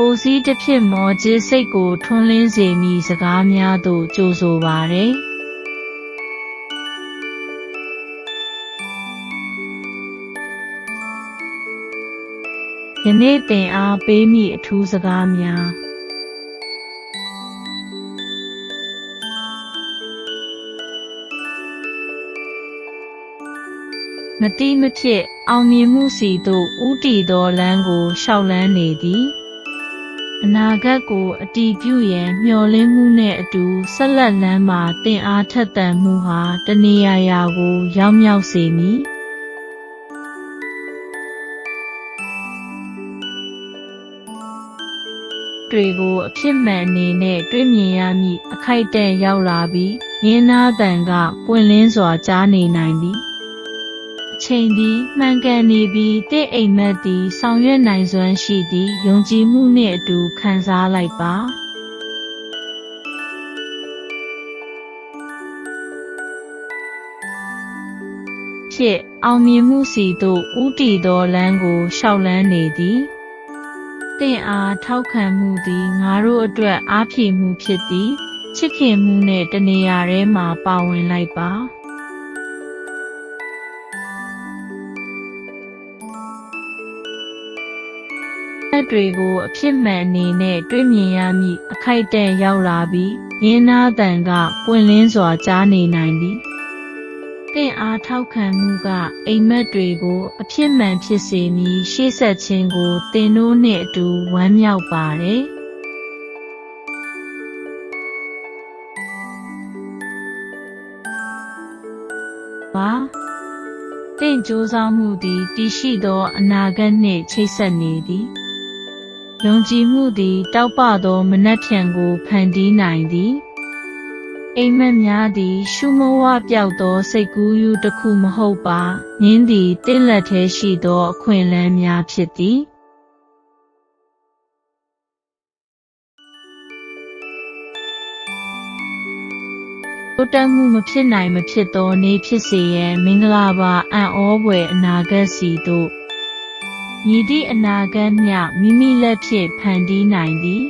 ပိုစည်းတစ်ဖြစ်မောခြင်းစိတ်ကိုထွန်းလင်းစေမည့်စကားများသို့ကြိုဆိုပါတယ်ယနေ့သင်အားပေးမည့်အထူးစကားများမတိမဖြစ်အောင်မြင်မှုစီသို့ဦးတည်သောလမ်းကိုရှောက်လန်းနေသည်အနာဂတ်ကိုအတည်ပြုရန်မျှော်လင့်မှုနှင့်အတူဆက်လက်လမ်းမှာသင်အားထက်သန်မှုဟာတနေရာရာကိုရောက်မြောက်စေမည်တွေကိုအဖြစ်မှန်အနေနဲ့တွေ့မြင်ရမည့်အခိုက်အတန့်ရောက်လာပြီးရင်းနာသံကပွင့်လင်းစွာကြားနေနိုင်သည်အချိန်သည်မှန်ကန်နေပြီးတင့်အိမ်မက်သည်ဆောင်ရွက်နိုင်စွမ်းရှိသည့်ယုံကြည်မှုနှင့်အတူခံစားလိုက်ပါဖြစ်အောင်မြင်မှုစီသို့ဦးတည်သောလမ်းကိုရှောက်လန်းနေသည်သင်အားထောက်ခံမှုသည်ငါတို့အတွက်အားဖြည့်မှုဖြစ်သည်ချစ်ခင်မှုနဲ့တနေရာထဲမှာပါဝင်လိုက်ပါတွေကိုအဖြစ်မှန်အနေနဲ့တွေ့မြင်ရမည့်အခိုက်အတန့်ရောက်လာပြီးရင်းနာသံကပွင့်လင်းစွာကြားနေနိုင်သည်သင်အားထောက်ခံမှုကအိမ်မက်တွေကိုအဖြစ်မှန်ဖြစ်စေမည်ရှေ့ဆက်ခြင်းကိုသင်တို့နှင့်အတူဝမ်းမြောက်ပါတယ်သင်ကြိုးစားမှုသည်တည်ရှိသောအနာဂတ်နှင့်ချိတ်ဆက်နေသည်ယုံကြည်မှုသည်တောက်ပသောမနက်ဖြန်ကိုဖန်တီးနိုင်သည်အိမ်မက်များသည်ရှုမဝပြောက်သောစိတ်ကူးယူတစ်ခုမဟုတ်ပါငင်းသည်တင့်လက်ထဲရှိသောအခွင့်အလမ်းများဖြစ်သည်တိုးတက်မှုမဖြစ်နိုင်မဖြစ်သောနေ့ဖြစ်စေရန်မင်္ဂလာပါအံ့ဩဖွယ်အနာဂတ်စီသို့မြည်သည့်အနာဂတ်မျှမိမိလက်ဖြင့်ဖန်တီးနိုင်သည်